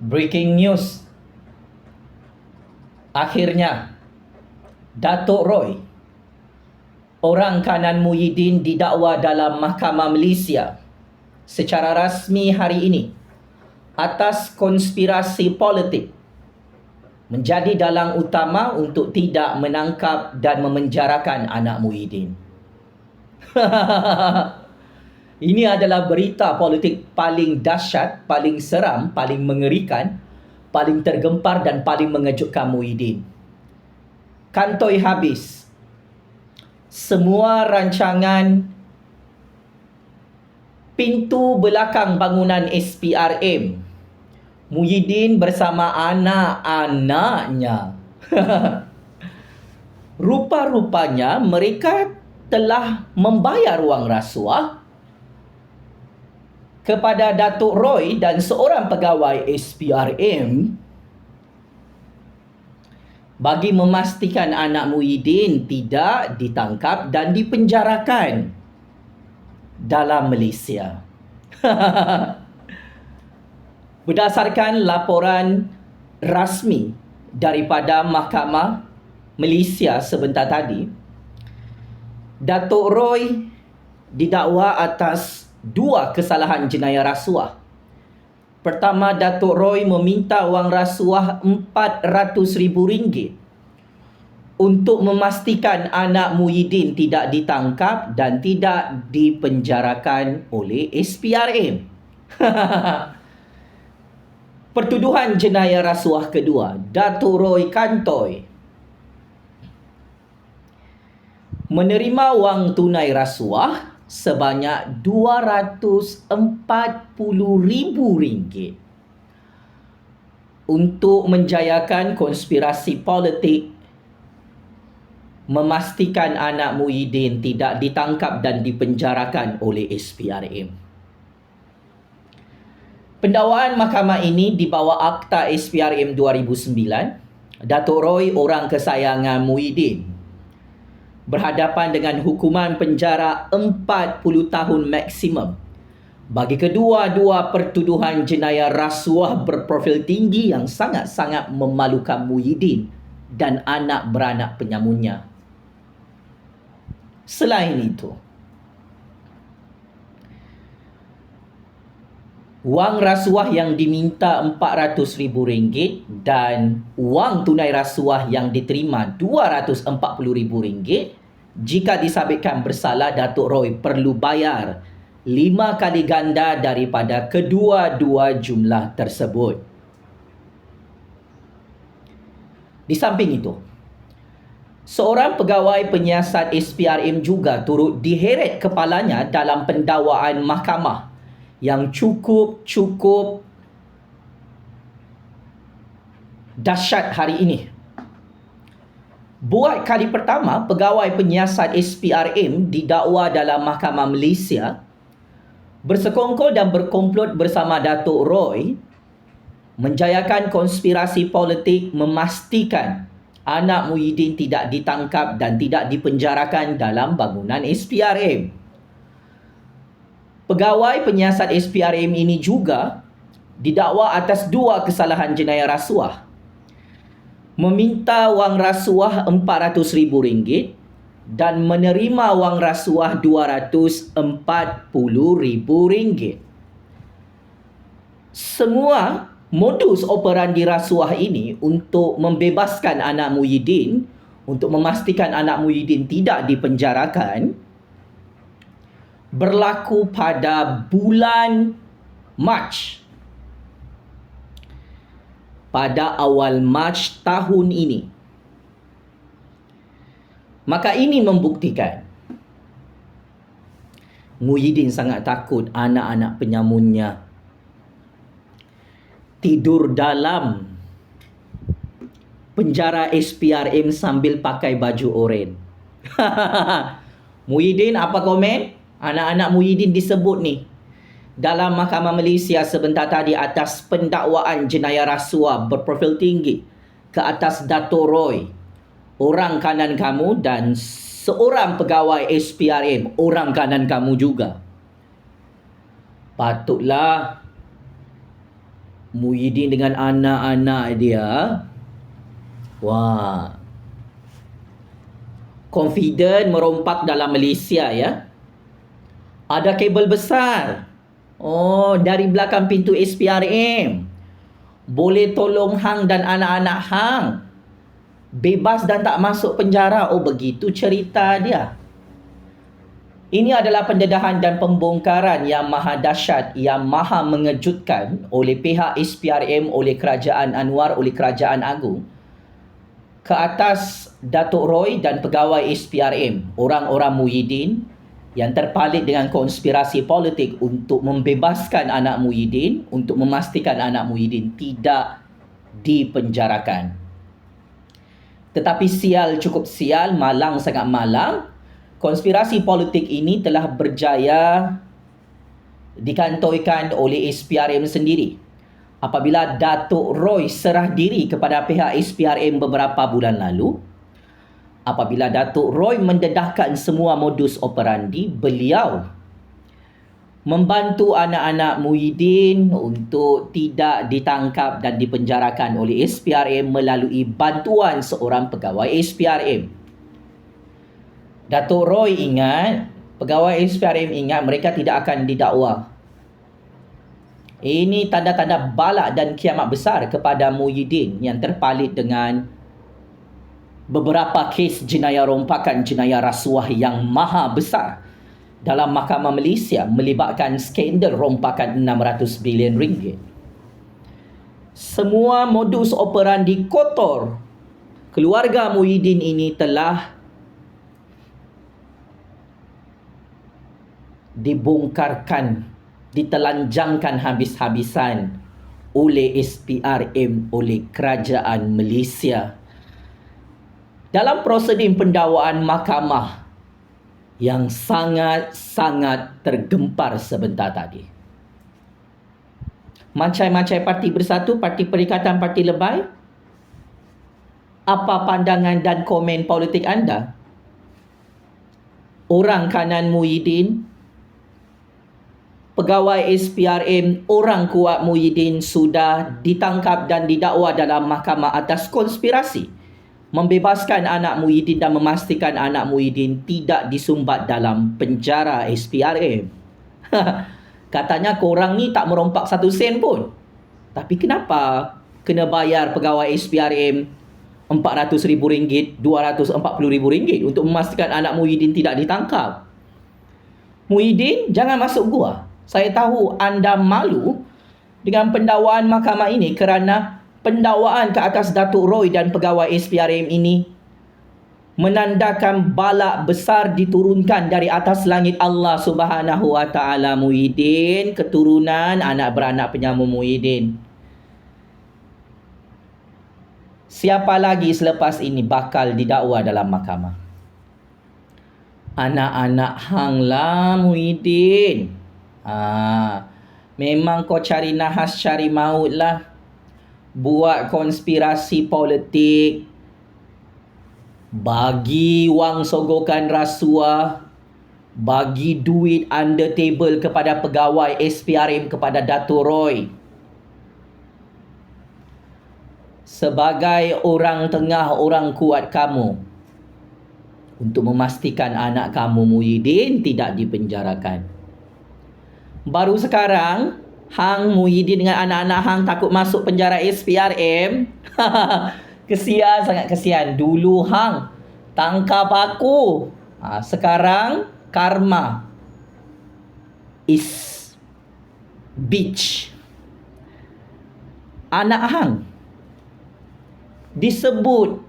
Breaking news. Akhirnya, Datuk Roy, orang kanan Muhyiddin, didakwa dalam Mahkamah Malaysia secara rasmi hari ini atas konspirasi politik menjadi dalang utama untuk tidak menangkap dan memenjarakan anak Muhyiddin. Ini adalah berita politik paling dahsyat, paling seram, paling mengerikan, paling tergempar dan paling mengejutkan Muhyiddin. Kantoi habis. Semua rancangan pintu belakang bangunan SPRM, Muhyiddin bersama anak-anaknya. Rupa-rupanya mereka telah membayar wang rasuah kepada Datuk Roy dan seorang pegawai SPRM bagi memastikan anak Muhyiddin tidak ditangkap dan dipenjarakan dalam Malaysia. Berdasarkan laporan rasmi daripada Mahkamah Malaysia sebentar tadi, Datuk Roy didakwa atas 2 kesalahan jenayah rasuah. Pertama, Datuk Roy meminta wang rasuah RM400,000 untuk memastikan anak Muhyiddin tidak ditangkap dan tidak dipenjarakan oleh SPRM. Pertuduhan jenayah rasuah kedua, Datuk Roy Kantoi menerima wang tunai rasuah sebanyak RM240,000 untuk menjayakan konspirasi politik memastikan anak Muhyiddin tidak ditangkap dan dipenjarakan oleh SPRM. Pendakwaan mahkamah ini di bawah Akta SPRM 2009. Datuk Roy, orang kesayangan Muhyiddin, berhadapan dengan hukuman penjara 40 tahun maksimum bagi kedua-dua pertuduhan jenayah rasuah berprofil tinggi yang sangat-sangat memalukan Muhyiddin dan anak beranak penyamunnya. Selain itu, wang rasuah yang diminta RM400,000 dan wang tunai rasuah yang diterima RM240,000, jika disabitkan bersalah, Datuk Roy perlu bayar 5 kali ganda daripada kedua-dua jumlah tersebut. Di samping itu, seorang pegawai penyiasat SPRM juga turut diheret kepalanya dalam pendakwaan mahkamah yang cukup dahsyat hari ini. Buat kali pertama, pegawai penyiasat SPRM didakwa dalam Mahkamah Malaysia bersekongkol dan berkomplot bersama Datuk Roy menjayakan konspirasi politik memastikan anak Muhyiddin tidak ditangkap dan tidak dipenjarakan dalam bangunan SPRM. Pegawai penyiasat SPRM ini juga didakwa atas 2 kesalahan jenayah rasuah. Meminta wang rasuah RM400,000 dan menerima wang rasuah RM240,000. Semua modus operandi rasuah ini untuk membebaskan anak Muhyiddin, untuk memastikan anak Muhyiddin tidak dipenjarakan, berlaku pada bulan Mac. Pada awal Mac tahun ini. Maka ini membuktikan Muhyiddin sangat takut anak-anak penyamunnya tidur dalam penjara SPRM sambil pakai baju oren. Muhyiddin, apa komen? Anak-anak Muhyiddin disebut ni dalam Mahkamah Malaysia sebentar tadi atas pendakwaan jenayah rasuah berprofil tinggi ke atas Datuk Roy, orang kanan kamu, dan seorang pegawai SPRM, orang kanan kamu juga. Patutlah Muhyiddin dengan anak-anak dia, wah, confident merompak dalam Malaysia ya. Ada kabel besar. Oh, dari belakang pintu SPRM. Boleh tolong hang dan anak-anak hang. Bebas dan tak masuk penjara. Oh, begitu cerita dia. Ini adalah pendedahan dan pembongkaran yang maha dahsyat, yang maha mengejutkan oleh pihak SPRM, oleh Kerajaan Anwar, oleh Kerajaan Agung ke atas Datuk Roy dan pegawai SPRM, orang-orang Muhyiddin yang terpalit dengan konspirasi politik untuk membebaskan anak Muhyiddin, untuk memastikan anak Muhyiddin tidak dipenjarakan. Tetapi sial, cukup sial, malang sangat malang. Konspirasi politik ini telah berjaya dikantoikan oleh SPRM sendiri. Apabila Datuk Roy serah diri kepada pihak SPRM beberapa bulan lalu, apabila Datuk Roy mendedahkan semua modus operandi, beliau membantu anak-anak Muhyiddin untuk tidak ditangkap dan dipenjarakan oleh SPRM melalui bantuan seorang pegawai SPRM. Datuk Roy ingat, pegawai SPRM ingat mereka tidak akan didakwa. Ini tanda-tanda balak dan kiamat besar kepada Muhyiddin yang terpalit dengan beberapa kes jenayah rompakan, jenayah rasuah yang maha besar dalam Mahkamah Malaysia melibatkan skandal rompakan 600 bilion ringgit. Semua modus operandi kotor keluarga Muhyiddin ini telah dibongkarkan, ditelanjangkan habis-habisan oleh SPRM, oleh Kerajaan Malaysia dalam prosedur pendakwaan mahkamah yang sangat-sangat tergempar sebentar tadi. Macam-macam Parti Bersatu, Parti Perikatan, Parti Lebay, apa pandangan dan komen politik anda? Orang kanan Muhyiddin, pegawai SPRM, orang kuat Muhyiddin sudah ditangkap dan didakwa dalam mahkamah atas konspirasi membebaskan anak Muhyiddin dan memastikan anak Muhyiddin tidak disumbat dalam penjara SPRM. Katanya korang ni tak merompak 1 sen pun. Tapi kenapa kena bayar pegawai SPRM RM400,000, RM240,000 untuk memastikan anak Muhyiddin tidak ditangkap? Muhyiddin, jangan masuk gua. Saya tahu anda malu dengan pendakwaan mahkamah ini kerana pendakwaan ke atas Datuk Roy dan pegawai SPRM ini menandakan balak besar diturunkan dari atas langit Allah Subhanahu Wa Taala. Muhyiddin, keturunan anak beranak penyambung Muhyiddin. Siapa lagi selepas ini bakal didakwa dalam mahkamah? Anak-anak hang lah Muhyiddin. Memang kau cari nahas cari maut lah. Buat konspirasi politik, bagi wang sogokan rasuah, bagi duit under table kepada pegawai SPRM, kepada Datuk Roy. Sebagai orang tengah, orang kuat kamu, untuk memastikan anak kamu Muhyiddin tidak dipenjarakan. Baru sekarang hang Muhyiddin dengan anak-anak hang takut masuk penjara SPRM. Kesian, sangat kesian. Dulu hang tangkap aku, sekarang karma is bitch. Anak hang disebut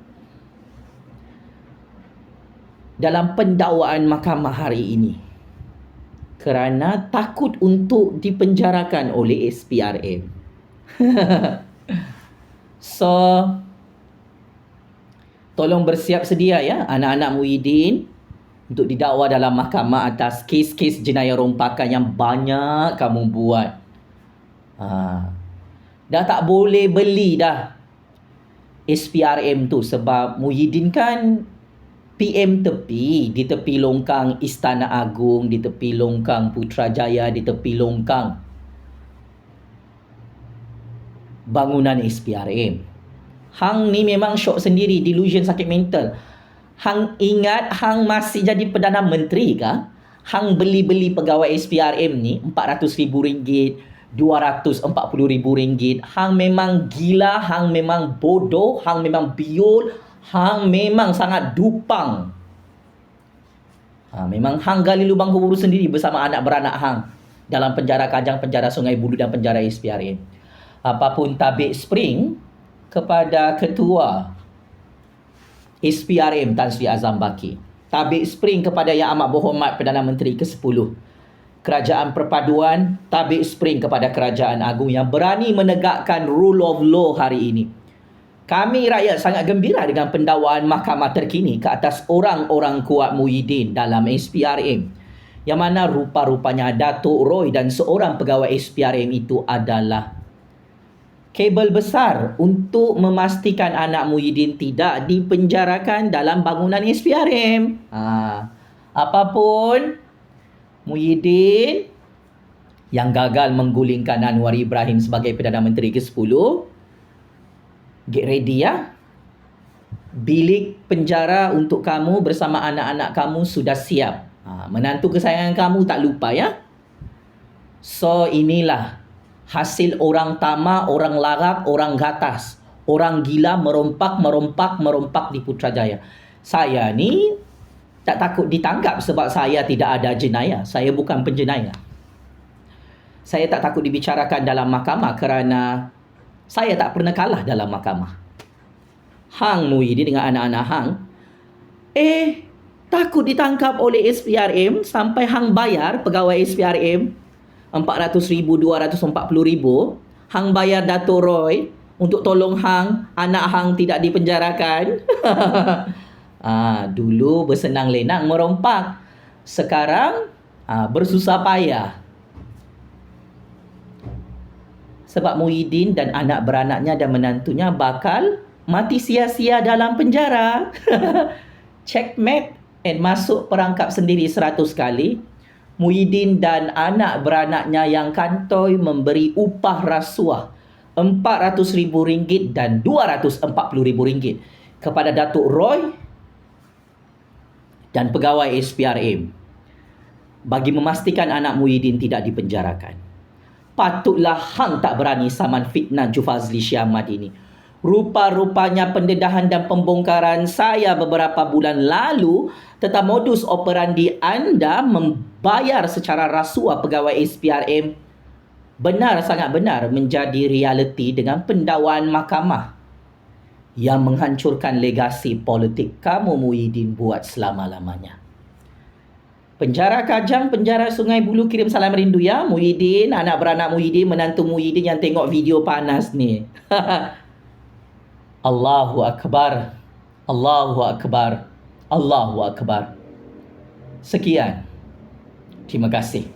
dalam pendakwaan mahkamah hari ini kerana takut untuk dipenjarakan oleh SPRM. So, tolong bersiap sedia ya anak-anak Muhyiddin untuk didakwa dalam mahkamah atas kes-kes jenayah rompakan yang banyak kamu buat. Dah tak boleh beli dah SPRM tu sebab Muhyiddin kan PM tepi, di tepi longkang Istana Agung, di tepi longkang Putrajaya, di tepi longkang bangunan SPRM. Hang ni memang syok sendiri, delusion sakit mental. Hang ingat hang masih jadi Perdana Menteri kah? Hang beli-beli pegawai SPRM ni RM400,000, RM240,000. Hang memang gila, hang memang bodoh, hang memang biol, hang memang sangat dupang. Memang hang gali lubang kubur sendiri bersama anak beranak hang dalam penjara Kajang, penjara Sungai Buloh dan penjara SPRM. Apapun tabik spring kepada Ketua SPRM Tan Sri Azam Baki. Tabik spring kepada Yang Amat Berhormat Perdana Menteri ke-10 Kerajaan Perpaduan. Tabik spring kepada Kerajaan Agung yang berani menegakkan rule of law hari ini. Kami rakyat sangat gembira dengan pendakwaan mahkamah terkini ke atas orang-orang kuat Muhyiddin dalam SPRM, yang mana rupa-rupanya Datuk Roy dan seorang pegawai SPRM itu adalah kabel besar untuk memastikan anak Muhyiddin tidak dipenjarakan dalam bangunan SPRM. Apapun, Muhyiddin yang gagal menggulingkan Anwar Ibrahim sebagai Perdana Menteri ke-10, get ready ya. Bilik penjara untuk kamu bersama anak-anak kamu sudah siap. Menantu kesayangan kamu tak lupa ya. So inilah hasil orang tamak, orang larat, orang gatas, orang gila merompak di Putrajaya. Saya ni tak takut ditangkap sebab saya tidak ada jenayah. Saya bukan penjenayah. Saya tak takut dibicarakan dalam mahkamah kerana saya tak pernah kalah dalam mahkamah. Hang Muhyiddin dengan anak-anak hang takut ditangkap oleh SPRM sampai hang bayar pegawai SPRM RM400,000, RM240,000. Hang bayar Dato' Roy untuk tolong hang, anak hang tidak dipenjarakan. Dulu bersenang lenang merompak, sekarang bersusah payah. Sebab Muhyiddin dan anak beranaknya dan menantunya bakal mati sia-sia dalam penjara. Checkmate and masuk perangkap sendiri 100 kali. Muhyiddin dan anak beranaknya yang kantoi memberi upah rasuah RM400,000 dan RM240,000 kepada Datuk Roy dan pegawai SPRM bagi memastikan anak Muhyiddin tidak dipenjarakan. Patutlah hang tak berani saman fitnah Jufazli Syahmad ini. Rupa-rupanya pendedahan dan pembongkaran saya beberapa bulan lalu tentang modus operandi anda membayar secara rasuah pegawai SPRM sangat benar menjadi realiti dengan pendakwaan mahkamah yang menghancurkan legasi politik kamu Muhyiddin buat selama-lamanya. Penjara Kajang, penjara Sungai Buloh kirim salam rindu ya Muhyiddin, anak beranak Muhyiddin, menantu Muhyiddin yang tengok video panas ni. Allahu Akbar. Allahu Akbar. Allahu Akbar. Sekian. Terima kasih.